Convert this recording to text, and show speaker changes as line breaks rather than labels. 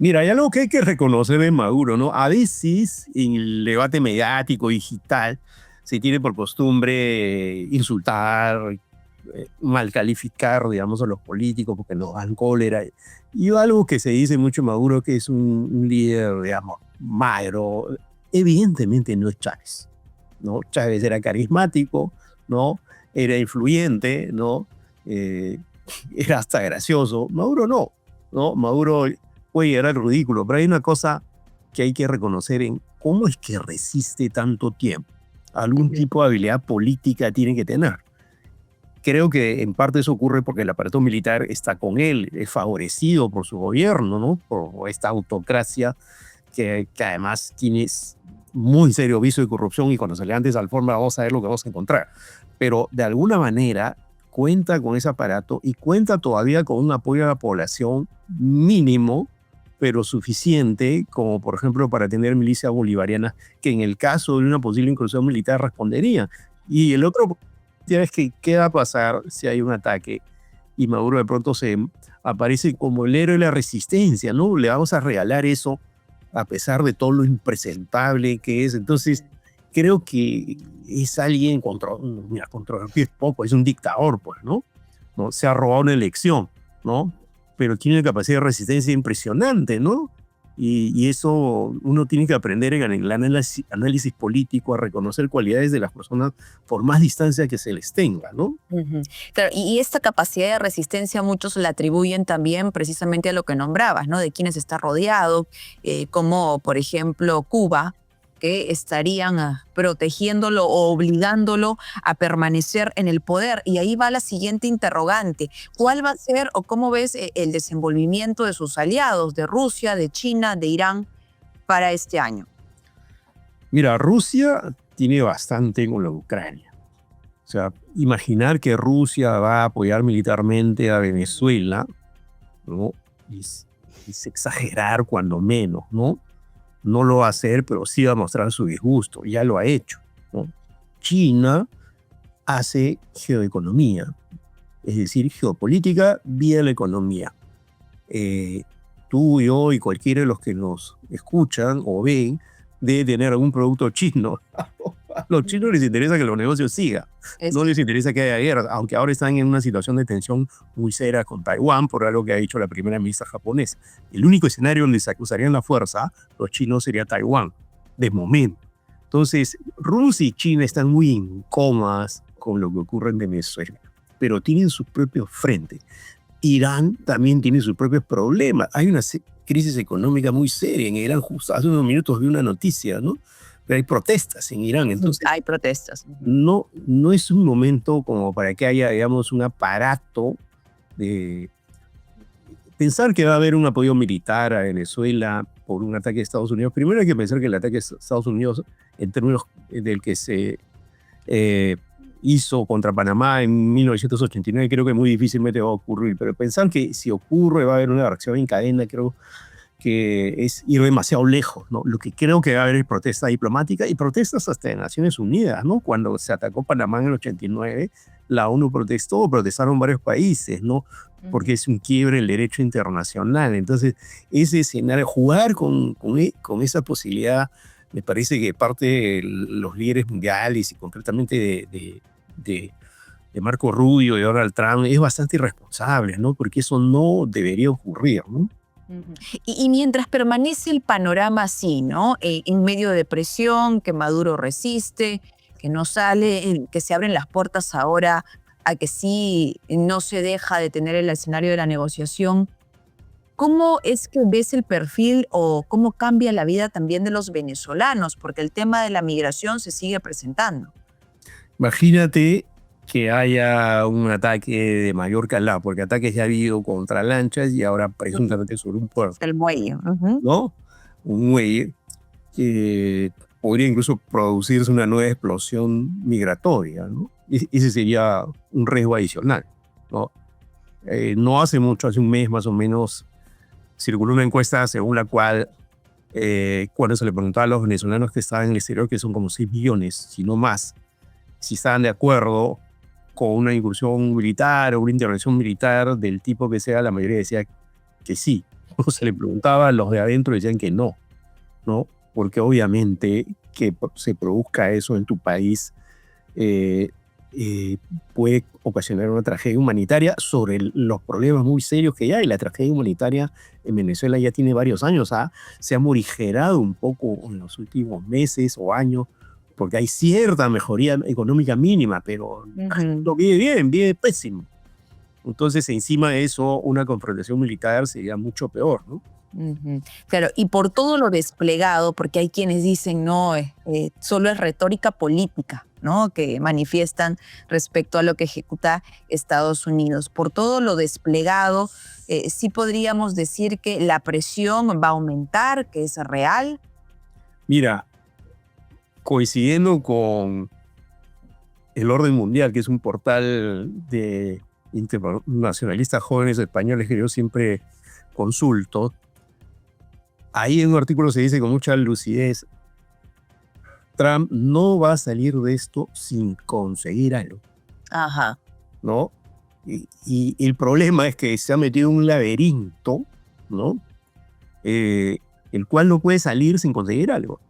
Mira, hay algo que hay que reconocer de Maduro, ¿no? A veces en el debate mediático, digital, se tiene por costumbre insultar, mal calificar, digamos, a los políticos porque nos dan cólera. Y algo que se dice mucho de Maduro, que es un líder, digamos, magro, evidentemente no es Chávez, ¿no? Chávez era carismático, ¿no? Era influyente, ¿no? Eh, Era hasta gracioso. Maduro no, ¿no? Maduro puede llegar al ridículo, pero hay una cosa que hay que reconocer en cómo es que resiste tanto tiempo. Algún tipo de habilidad política tiene que tener. Creo que en parte eso ocurre porque el aparato militar está con él, es favorecido por su gobierno, ¿no? Por esta autocracia que además tiene muy serio viso de corrupción y cuando se le antes al forma vamos a ver lo que vamos a encontrar. Pero de alguna manera cuenta con ese aparato y cuenta todavía con un apoyo a la población mínimo, pero suficiente, como por ejemplo para tener milicias bolivarianas que en el caso de una posible incursión militar responderían. Y el otro tema es que qué va a pasar si hay un ataque y Maduro de pronto se aparece como el héroe de la resistencia, ¿no? Le vamos a regalar eso a pesar de todo lo impresentable que es. Entonces, creo que es alguien mira, controvertido es poco, es un dictador, pues, ¿no? ¿No? Se ha robado una elección, ¿no? Pero tiene una capacidad de resistencia impresionante, ¿no? Y eso uno tiene que aprender en el análisis político a reconocer cualidades de las personas por más distancia que se les tenga, ¿no?
Ujú. Claro, y esta capacidad de resistencia muchos la atribuyen también precisamente a lo que nombrabas, ¿no? De quienes está rodeado, como por ejemplo Cuba, que estarían protegiéndolo o obligándolo a permanecer en el poder. Y ahí va la siguiente interrogante. ¿Cuál va a ser o cómo ves el desenvolvimiento de sus aliados, de Rusia, de China, de Irán, para este año?
Mira, Rusia tiene bastante con la Ucrania. O sea, imaginar que Rusia va a apoyar militarmente a Venezuela, ¿no? Es, es exagerar cuando menos, ¿no? No lo va a hacer, pero sí va a mostrar su disgusto, ya lo ha hecho, ¿no? China hace geoeconomía, es decir, geopolítica vía la economía. Eh, Tú, yo y cualquiera de los que nos escuchan o ven debe tener algún producto chino. A los chinos les interesa que los negocios sigan, no les interesa que haya guerra, aunque ahora están en una situación de tensión muy seria con Taiwán por algo que ha dicho la primera ministra japonesa. El único escenario donde se acusarían la fuerza, los chinos, sería Taiwán, de momento. Entonces, Rusia y China están muy incómodas con lo que ocurre en Venezuela, pero tienen sus propios frentes. Irán también tiene sus propios problemas. Hay una crisis económica muy seria en Irán. Justo hace unos minutos vi una noticia, ¿no? Pero hay protestas en Irán. Entonces,
Hay protestas.
no es un momento como para que haya, digamos, un aparato de pensar que va a haber un apoyo militar a Venezuela por un ataque de Estados Unidos. Primero hay que pensar que el ataque de Estados Unidos, en términos del que se eh, hizo contra Panamá en 1989, creo que muy difícilmente va a ocurrir, pero pensar que si ocurre va a haber una reacción en cadena, creo que es ir demasiado lejos, ¿no? Lo que creo que va a haber es protesta diplomática y protestas hasta de Naciones Unidas, ¿no? Cuando se atacó Panamá en el 89, la ONU protestó, protestaron varios países, ¿no? Porque es un quiebre en el derecho internacional. Entonces, ese escenario, jugar con esa posibilidad, me parece que parte de los líderes mundiales y concretamente de Marco Rubio y Donald Trump es bastante irresponsable, ¿no? Porque eso no debería ocurrir, ¿no?
Ujú. Y mientras permanece el panorama así, ¿no? En medio de presión, que Maduro resiste, que no sale, que se abren las puertas ahora a que sí no se deja de tener el escenario de la negociación, ¿cómo es que ves el perfil o cómo cambia la vida también de los venezolanos? Porque el tema de la migración se sigue presentando.
Imagínate que haya un ataque de mayor calado, porque ataques ya ha habido contra lanchas y ahora presuntamente sobre un puerto,
El muelle. Ujú.
¿no? Un muelle que podría incluso producirse una nueva explosión migratoria, ¿no? Ese sería un riesgo adicional, ¿no? No hace mucho, hace un mes más o menos, circuló una encuesta según la cual cuando se le preguntaba a los venezolanos que estaban en el exterior, que son como 6 millones, si no más, si estaban de acuerdo con una incursión militar o una intervención militar del tipo que sea, la mayoría decía que sí. se le preguntaba, los de adentro decían que no, ¿no? Porque obviamente que se produzca eso en tu país eh, puede ocasionar una tragedia humanitaria sobre los problemas muy serios que hay. La tragedia humanitaria en Venezuela ya tiene varios años, se ha morigerado un poco en los últimos meses o años, porque hay cierta mejoría económica mínima, pero
Ujú.
lo vive bien, vive pésimo. Entonces, encima de eso, una confrontación militar sería mucho peor, ¿no?
Ujú. Claro, y por todo lo desplegado, porque hay quienes dicen, no, solo es retórica política, ¿no? Que manifiestan respecto a lo que ejecuta Estados Unidos. Por todo lo desplegado, sí podríamos decir que la presión va a aumentar, que es real.
Mira, coincidiendo con El Orden Mundial, que es un portal de internacionalistas jóvenes españoles que yo siempre consulto, ahí en un artículo se dice con mucha lucidez, Trump no va a salir de esto sin conseguir algo,
Ajá.
¿no? Y el problema es que se ha metido en un laberinto, ¿no? El cual no puede salir sin conseguir algo.